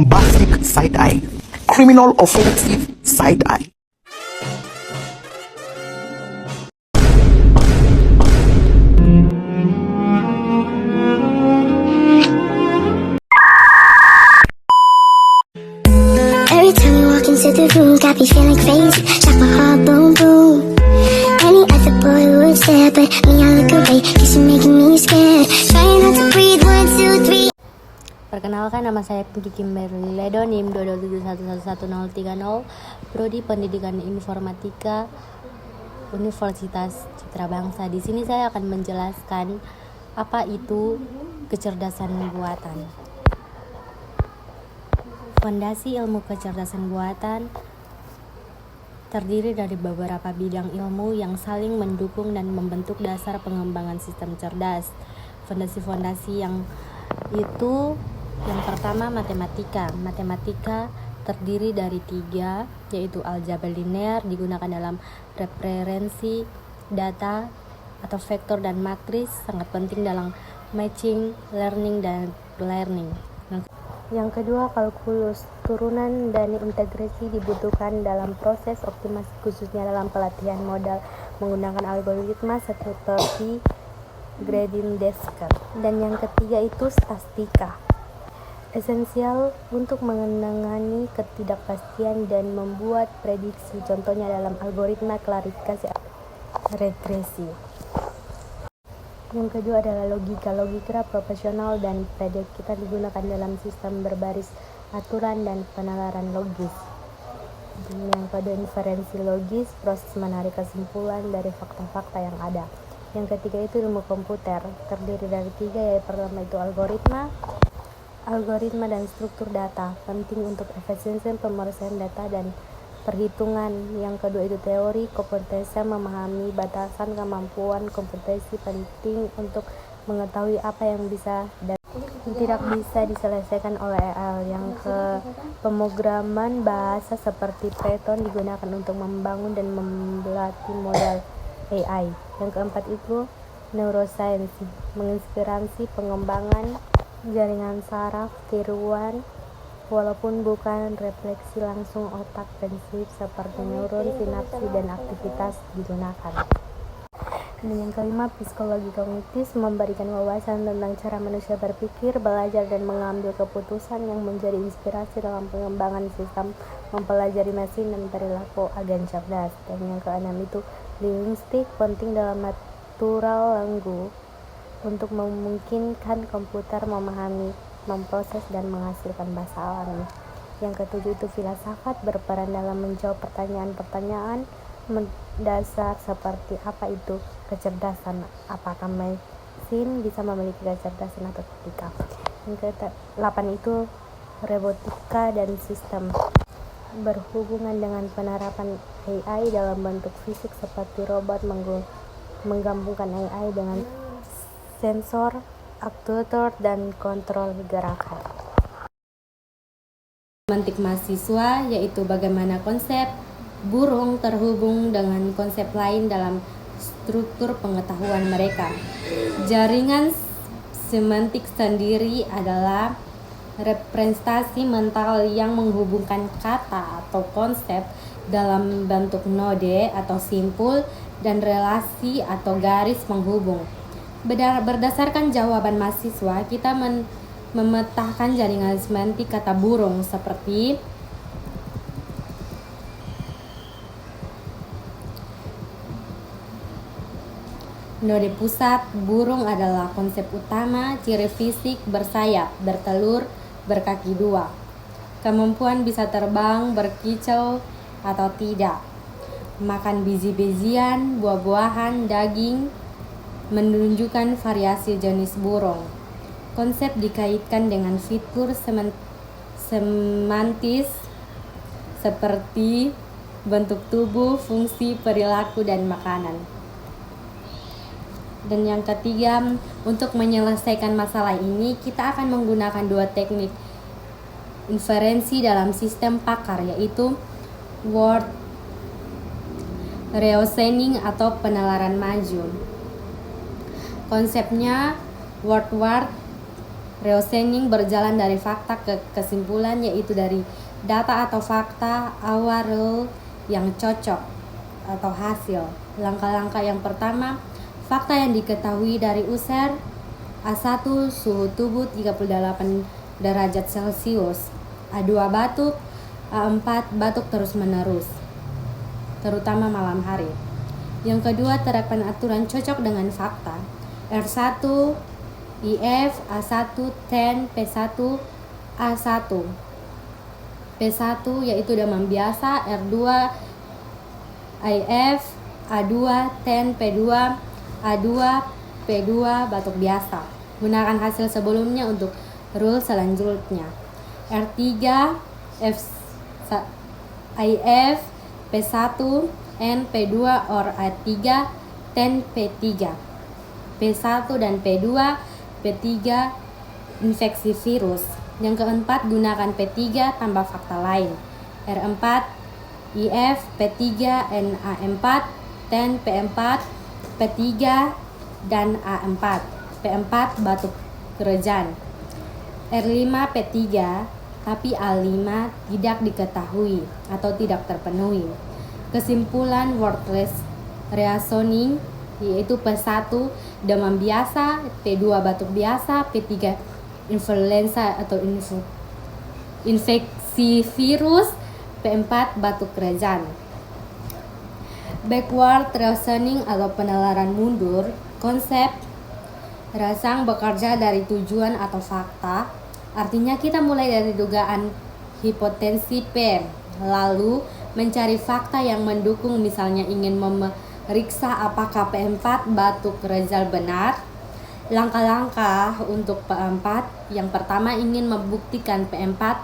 bombastic side-eye, criminal offensive side-eye. Every time you walk into the room, got me feeling crazy. Shot my heart, boom, boom. Any other boy would stare, but me, I look away, cause you're making me scared. Trying not to breathe, 1, 2, 3. Perkenalkan, nama saya Pinky Kimberly Ledo, NIM 227111030, Prodi Pendidikan Informatika Universitas Citra Bangsa. Di sini saya akan menjelaskan apa itu kecerdasan buatan. Fondasi ilmu kecerdasan buatan terdiri dari beberapa bidang ilmu yang saling mendukung dan membentuk dasar pengembangan sistem cerdas. Fondasi-fondasi yang itu, yang pertama matematika. Matematika terdiri dari 3, yaitu aljabar linear, digunakan dalam referensi data atau vektor dan matris, sangat penting dalam machine learning dan learning. Yang kedua, kalkulus. Turunan dan integrasi dibutuhkan dalam proses optimasi, khususnya dalam pelatihan modal menggunakan algoritma seperti gradient descent. Dan yang ketiga itu statistika, esensial untuk menangani ketidakpastian dan membuat prediksi, contohnya dalam algoritma klarifikasi regresi. Yang kedua adalah logika. Logika proporsional dan prediktif digunakan dalam sistem berbaris aturan dan penalaran logis. Dan yang kedua, inferensi logis, proses menarik kesimpulan dari fakta-fakta yang ada. Yang ketiga itu ilmu komputer, terdiri dari 3, yaitu pertama itu algoritma dan struktur data, penting untuk efisiensi pemrosesan data dan perhitungan. Yang kedua itu teori kompetensi, memahami batasan kemampuan kompetensi, penting untuk mengetahui apa yang bisa dan tidak bisa diselesaikan oleh AI. Yang ke pemrograman bahasa seperti Python digunakan untuk membangun dan melatih model AI. Yang keempat itu neuroscience, menginspirasi pengembangan jaringan saraf tiruan walaupun bukan refleksi langsung otak, prinsip seperti neuron, sinapsi, dan aktivitas digunakan. Dan yang kelima, psikologi kognitif, memberikan wawasan tentang cara manusia berpikir, belajar, dan mengambil keputusan yang menjadi inspirasi dalam pengembangan sistem mempelajari mesin dan perilaku agen cerdas. Dan yang keenam itu linguistik, penting dalam natural language untuk memungkinkan komputer memahami, memproses, dan menghasilkan bahasa alami. Yang ketujuh itu filsafat, berperan dalam menjawab pertanyaan-pertanyaan mendasar seperti apa itu kecerdasan, apakah mesin bisa memiliki kecerdasan atau tidak. Yang ke-8 itu robotika dan sistem, berhubungan dengan penerapan AI dalam bentuk fisik seperti robot, menggabungkan AI dengan sensor, aktuator, dan kontrol gerakan. Semantik mahasiswa, yaitu bagaimana konsep burung terhubung dengan konsep lain dalam struktur pengetahuan mereka. Jaringan semantik sendiri adalah representasi mental yang menghubungkan kata atau konsep dalam bentuk node atau simpul dan relasi atau garis penghubung. Berdasarkan jawaban mahasiswa, kita memetakan jaringan semantik kata burung seperti node pusat. Burung adalah konsep utama, ciri fisik, bersayap, bertelur, berkaki 2. Kemampuan bisa terbang, berkicau atau tidak. Makan biji-bijian, buah-buahan, daging, menunjukkan variasi jenis burung. Konsep dikaitkan dengan fitur semantis seperti bentuk tubuh, fungsi, perilaku, dan makanan. Dan yang ketiga, untuk menyelesaikan masalah ini kita akan menggunakan 2 teknik inferensi dalam sistem pakar, yaitu word reasoning atau penalaran maju. Konsepnya word Reasoning berjalan dari fakta ke kesimpulan, yaitu dari data atau fakta awal yang cocok atau hasil. Langkah-langkah yang pertama, fakta yang diketahui dari user. A1 suhu tubuh 38 derajat Celcius. A2 batuk. A4 batuk terus-menerus, terutama malam hari. Yang kedua, terapkan aturan cocok dengan fakta. R1 IF A1 10 P1 A1. P1 yaitu demam biasa. R2 IF A2 10 P2 A2 P2 batuk biasa. Gunakan hasil sebelumnya untuk rule selanjutnya. R3 IF P1 N P2 or A3 10 P3. P1 dan P2 P3 infeksi virus. Yang keempat, gunakan P3 tambah fakta lain. R4 IF P3 N A4 10 P4 P3 dan A4. P4 batuk kerejan. R5 P3 tapi A5 tidak diketahui atau tidak terpenuhi. Kesimpulan worthless reasoning yaitu P1 demam biasa, P2 batuk biasa, P3 influenza atau infeksi virus, P4 batuk kerejan. Backward reasoning atau penalaran mundur, konsep rasang bekerja dari tujuan atau fakta. Artinya kita mulai dari dugaan hipotensi P, lalu mencari fakta yang mendukung, misalnya ingin memeriksa apakah P4 batuk kerejan benar. Langkah-langkah untuk P4, yang pertama ingin membuktikan P4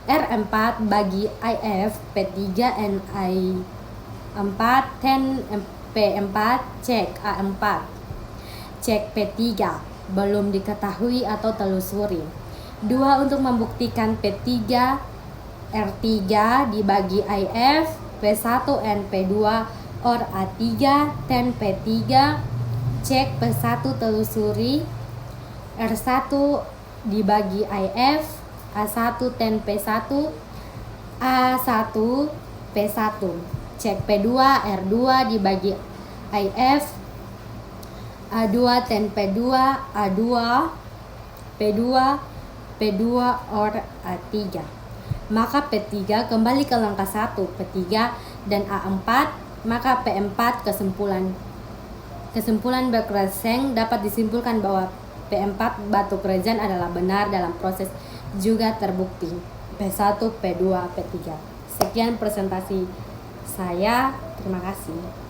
R4 bagi IF P3 and I4 10 P4 cek A4. Cek P3 belum diketahui atau telusuri. 2. Untuk membuktikan P3 R3 dibagi IF P1 and P2 or A3 10 P3 cek P1 telusuri. R1 dibagi IF A1 10 P1 A1 P1 cek P2 R2 dibagi IF A2 10 P2 A2 P2 P2 or A3. Maka P3 kembali ke langkah 1 P3 dan A4. Maka P4 kesimpulan berkereseng dapat disimpulkan bahwa P4 batuk kerejan adalah benar dalam proses juga terbukti P1 P2 P3. Sekian presentasi saya, terima kasih.